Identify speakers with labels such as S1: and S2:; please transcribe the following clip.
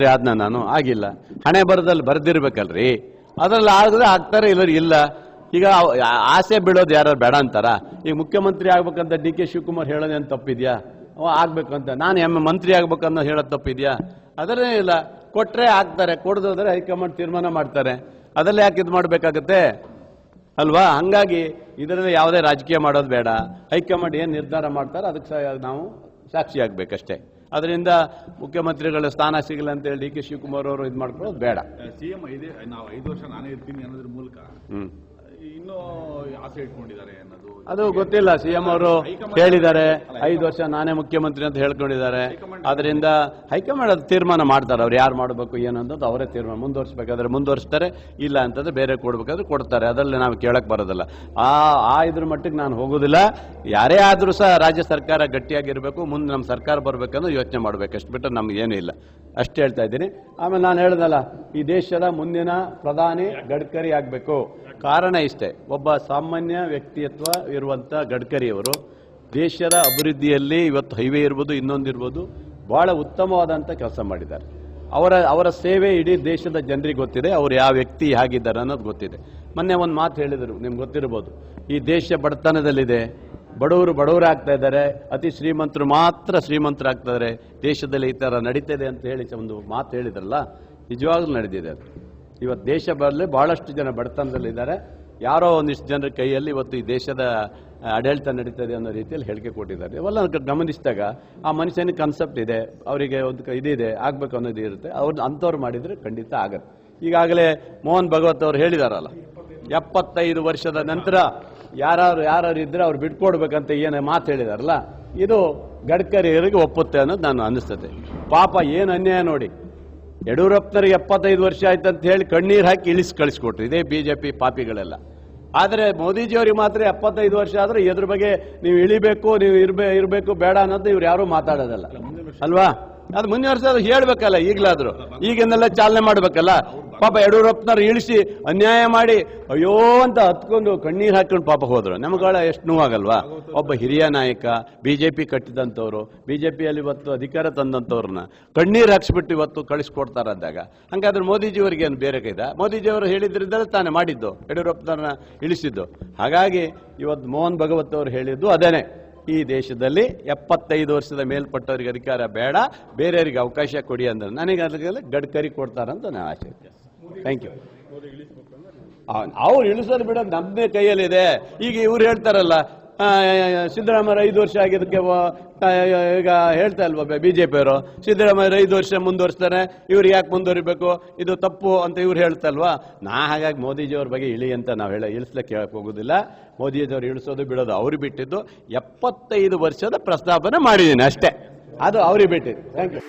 S1: ಮುಖ್ಯಮಂತ್ರಿ ಆದ್ನ ನಾನು ಆಗಿಲ್ಲ. ಹಣೆ ಬರದಲ್ಲಿ ಬರ್ದಿರ್ಬೇಕಲ್ರಿ, ಅದ್ರಲ್ಲಿ ಆಗಿದ್ರೆ ಆಗ್ತಾರೆ, ಇಲ್ಲ. ಈಗ ಆಸೆ ಬಿಡೋದು ಯಾರು ಬೇಡ ಅಂತಾರ? ಈಗ ಮುಖ್ಯಮಂತ್ರಿ ಆಗ್ಬೇಕಂತ DK ಶಿವಕುಮಾರ್ ಹೇಳೋದೇನು ತಪ್ಪಿದ್ಯಾ? ಆಗ್ಬೇಕಂತ ನಾನು ಮಂತ್ರಿ ಆಗ್ಬೇಕನ್ನೋ ಹೇಳೋದು ತಪ್ಪಿದ್ಯಾ? ಅದರೇ ಇಲ್ಲ. ಕೊಟ್ರೆ ಆಗ್ತಾರೆ, ಕೊಡದೋದ್ರೆ ಹೈಕಮಾಂಡ್ ತೀರ್ಮಾನ ಮಾಡ್ತಾರೆ. ಅದರಲ್ಲಿ ಯಾಕೆ ಇದು ಮಾಡಬೇಕಾಗತ್ತೆ ಅಲ್ವಾ? ಹಂಗಾಗಿ ಇದರಲ್ಲಿ ಯಾವುದೇ ರಾಜಕೀಯ ಮಾಡೋದು ಬೇಡ. ಹೈಕಮಾಂಡ್ ಏನು ನಿರ್ಧಾರ ಮಾಡ್ತಾರೆ ಅದಕ್ಕೆ ನಾವು ಸಾಕ್ಷಿ ಆಗ್ಬೇಕಷ್ಟೇ. ಅದರಿಂದ ಮುಖ್ಯಮಂತ್ರಿಗಳ ಸ್ಥಾನ ಸಿಗಲ್ಲ ಅಂತೇಳಿ DK ಶಿವಕುಮಾರ್ ಅವರು ಇದು ಮಾಡ್ಕೊಳ್ಳೋದು ಬೇಡ.
S2: CM ನಾವು 5 ವರ್ಷ ನಾನೇ ಇರ್ತೀನಿ ಅನ್ನೋದ್ರ ಮೂಲಕ ಇನ್ನೂ ಆಸೆ ಇಟ್ಕೊಂಡಿದ್ದಾರೆ ಅನ್ನೋದು
S1: ಅದು ಗೊತ್ತಿಲ್ಲ. CM ಅವರು ಹೇಳಿದ್ದಾರೆ 5 ವರ್ಷ ನಾನೇ ಮುಖ್ಯಮಂತ್ರಿ ಅಂತ ಹೇಳ್ಕೊಂಡಿದ್ದಾರೆ. ಅದರಿಂದ ಹೈಕಮಾಂಡ್ ಅದು ತೀರ್ಮಾನ ಮಾಡ್ತಾರೆ. ಅವ್ರು ಯಾರು ಮಾಡಬೇಕು ಏನು ಅನ್ನೋದು ಅವರೇ ತೀರ್ಮಾನ. ಮುಂದುವರಿಸಬೇಕಾದ್ರೆ ಮುಂದುವರಿಸ್ತಾರೆ, ಇಲ್ಲ ಅಂತಂದ್ರೆ ಬೇರೆ ಕೊಡ್ಬೇಕಾದ್ರೆ ಕೊಡ್ತಾರೆ. ಅದರಲ್ಲಿ ನಾವು ಕೇಳಕ್ ಬರೋದಿಲ್ಲ. ಆ ಇದ್ರ ಮಟ್ಟಿಗೆ ನಾನು ಹೋಗೋದಿಲ್ಲ. ಯಾರೇ ಆದ್ರೂ ಸಹ ರಾಜ್ಯ ಸರ್ಕಾರ ಗಟ್ಟಿಯಾಗಿರ್ಬೇಕು, ಮುಂದೆ ನಮ್ಮ ಸರ್ಕಾರ ಬರ್ಬೇಕನ್ನೋ ಯೋಚನೆ ಮಾಡ್ಬೇಕು. ಅಷ್ಟು ಬಿಟ್ಟರೆ ನಮ್ಗೇನು ಇಲ್ಲ. ಅಷ್ಟು ಹೇಳ್ತಾ ಇದ್ದೀನಿ. ಆಮೇಲೆ ನಾನು ಹೇಳ್ದಲ್ಲ, ಈ ದೇಶದ ಮುಂದಿನ ಪ್ರಧಾನಿ ಗಡ್ಕರಿ ಆಗಬೇಕು. ಕಾರಣ ಇಷ್ಟೇ, ಒಬ್ಬ ಸಾಮಾನ್ಯ ವ್ಯಕ್ತಿತ್ವ ಇರುವಂಥ ಗಡ್ಕರಿಯವರು ದೇಶದ ಅಭಿವೃದ್ಧಿಯಲ್ಲಿ ಇವತ್ತು ಹೈವೇ ಇರ್ಬೋದು, ಇನ್ನೊಂದಿರ್ಬೋದು, ಬಹಳ ಉತ್ತಮವಾದಂಥ ಕೆಲಸ ಮಾಡಿದ್ದಾರೆ. ಅವರ ಸೇವೆ ಇಡೀ ದೇಶದ ಜನರಿಗೆ ಗೊತ್ತಿದೆ. ಅವರು ಯಾವ ವ್ಯಕ್ತಿ ಹೇಗಿದ್ದಾರೆ ಅನ್ನೋದು ಗೊತ್ತಿದೆ. ಮೊನ್ನೆ ಒಂದು ಮಾತು ಹೇಳಿದರು, ನಿಮ್ಗೆ ಗೊತ್ತಿರ್ಬೋದು, ಈ ದೇಶ ಬಡತನದಲ್ಲಿದೆ, ಬಡವರಾಗ್ತಾ ಇದ್ದಾರೆ, ಅತಿ ಶ್ರೀಮಂತರು ಮಾತ್ರ ಶ್ರೀಮಂತರಾಗ್ತಾ ಇದ್ದಾರೆ, ದೇಶದಲ್ಲಿ ಈ ಥರ ನಡೀತಿದೆ ಅಂತ ಹೇಳಿ ಒಂದು ಮಾತು ಹೇಳಿದ್ರಲ್ಲ, ನಿಜವಾಗ್ಲೂ ನಡೆದಿದೆ ಅದು. ಇವತ್ತು ದೇಶ ಬರಲಿ ಬಹಳಷ್ಟು ಜನ ಬಡತನದಲ್ಲಿದ್ದಾರೆ. ಯಾರೋ ಒಂದಿಷ್ಟು ಜನರ ಕೈಯಲ್ಲಿ ಇವತ್ತು ಈ ದೇಶದ ಆಡಳಿತ ನಡೀತದೆ ಅನ್ನೋ ರೀತಿಯಲ್ಲಿ ಹೇಳಿಕೆ ಕೊಟ್ಟಿದ್ದಾರೆ. ಇವೆಲ್ಲ ಗಮನಿಸಿದಾಗ ಆ ಮನುಷ್ಯನಿಗೆ ಕಾನ್ಸೆಪ್ಟ್ ಇದೆ, ಅವರಿಗೆ ಒಂದು ಇದಿದೆ, ಆಗಬೇಕು ಅನ್ನೋದು ಇರುತ್ತೆ. ಅಂಥವ್ರು ಮಾಡಿದರೆ ಖಂಡಿತ ಆಗತ್ತೆ. ಈಗಾಗಲೇ ಮೋಹನ್ ಭಗವತ್ ಅವರು ಹೇಳಿದಾರಲ್ಲ, 75 ವರ್ಷದ ನಂತರ ಯಾರು ಇದ್ರೆ ಅವ್ರು ಬಿಟ್ಕೊಡ್ಬೇಕಂತ ಏನು ಮಾತು ಹೇಳಿದಾರಲ್ಲ, ಇದು ಗಡ್ಕರಿಯವರಿಗೆ ಒಪ್ಪುತ್ತೆ ಅನ್ನೋದು ನಾನು ಅನ್ನಿಸ್ತದೆ. ಪಾಪ ಏನು ಅನ್ಯಾಯ ನೋಡಿ, ಯಡಿಯೂರಪ್ಪನರಿಗೆ 75 ವರ್ಷ ಆಯ್ತು ಅಂತ ಹೇಳಿ ಕಣ್ಣೀರು ಹಾಕಿ ಕಳಿಸ್ಕೊಟ್ರು ಇದೇ BJP ಪಾಪಿಗಳೆಲ್ಲ. ಆದರೆ ಮೋದಿಜಿಯವರಿಗೆ ಮಾತ್ರ 75 ವರ್ಷ ಆದ್ರೆ ಇದ್ರ ಬಗ್ಗೆ ನೀವು ಇಳಿಬೇಕು, ನೀವು ಇರಬೇಕು ಬೇಡ ಅನ್ನೋದು ಇವ್ರು ಯಾರು ಮಾತಾಡೋದಲ್ಲ ಅಲ್ವಾ? ಅದು ಮುಂದಿನ ವರ್ಷ ಹೇಳ್ಬೇಕಲ್ಲ, ಈಗಲಾದ್ರು ಈಗಿಂದೆಲ್ಲ ಚಾಲನೆ ಮಾಡ್ಬೇಕಲ್ಲ. ಪಾಪ ಯಡಿಯೂರಪ್ಪನವ್ರು ಇಳಿಸಿ ಅನ್ಯಾಯ ಮಾಡಿ ಅಯ್ಯೋ ಅಂತ ಹತ್ಕೊಂಡು ಕಣ್ಣೀರು ಹಾಕೊಂಡು ಪಾಪ ಹೋದ್ರು. ನಮ್ಗಳ ಎಷ್ಟು ನೋವಾಗಲ್ವಾ? ಒಬ್ಬ ಹಿರಿಯ ನಾಯಕ, BJP ಕಟ್ಟಿದಂಥವ್ರು, BJPಯಲ್ಲಿ ಇವತ್ತು ಅಧಿಕಾರ ತಂದಂಥವ್ರನ್ನ ಕಣ್ಣೀರು ಹಾಕ್ಸ್ಬಿಟ್ಟು ಇವತ್ತು ಕಳಿಸ್ಕೊಡ್ತಾರಂದಾಗ, ಹಂಗಾದ್ರೆ ಮೋದಿಜಿಯವರಿಗೆ ಏನು ಬೇರೆ ಕೈದ? ಮೋದಿಜಿಯವರು ಹೇಳಿದ್ರಿಂದಲೇ ತಾನೇ ಮಾಡಿದ್ದು, ಯಡಿಯೂರಪ್ಪನವ್ರನ್ನ ಇಳಿಸಿದ್ದು. ಹಾಗಾಗಿ ಇವತ್ತು ಮೋಹನ್ ಭಗವತ್ ಅವರು ಹೇಳಿದ್ದು ಅದೇನೆ, ಈ ದೇಶದಲ್ಲಿ 75 ವರ್ಷದ ಮೇಲ್ಪಟ್ಟವರಿಗೆ ಅಧಿಕಾರ ಬೇಡ, ಬೇರೆಯವರಿಗೆ ಅವಕಾಶ ಕೊಡಿ ಅಂದ್ರೆ ನನಗೆ ಅದಕ್ಕೆಲ್ಲ ಗಡ್ಕರಿ ಕೊಡ್ತಾರಂತ ನಾನು ಆಸೆ. Thank you. ಅವ್ರು ಇಳಿಸೋದು ಬಿಡೋದು ನಮ್ಮದೇ ಕೈಯಲ್ಲಿದೆ. ಈಗ ಇವ್ರು ಹೇಳ್ತಾರಲ್ಲ, ಸಿದ್ದರಾಮಯ್ಯ 5 ವರ್ಷ ಆಗಿದ್ದಕ್ಕೆ ಈಗ ಹೇಳ್ತಾ ಇಲ್ವಾ BJP ಅವರು, ಸಿದ್ದರಾಮಯ್ಯ 5 ವರ್ಷ ಮುಂದುವರಿಸ್ತಾರೆ, ಇವ್ರು ಯಾಕೆ ಮುಂದುವರಿಬೇಕು, ಇದು ತಪ್ಪು ಅಂತ ಇವ್ರು ಹೇಳ್ತಾ ಇಲ್ವಾ? ಹಾಗಾಗಿ ಮೋದಿಜಿಯವ್ರ ಬಗ್ಗೆ ಇಳಿ ಅಂತ ನಾವು ಇಳಿಸ್ಲಿಕ್ಕೆ ಕೇಳಕ್ ಹೋಗೋದಿಲ್ಲ. ಮೋದಿಜಿಯವ್ರು ಇಳಿಸೋದು ಬಿಡೋದು ಅವ್ರಿಗೆ ಬಿಟ್ಟಿದ್ದು. 75 ವರ್ಷದ ಪ್ರಸ್ತಾಪನೆ ಮಾಡಿದ್ದೀನಿ ಅಷ್ಟೇ, ಅದು ಅವ್ರಿಗೆ ಬಿಟ್ಟಿದ್ದು. Thank you.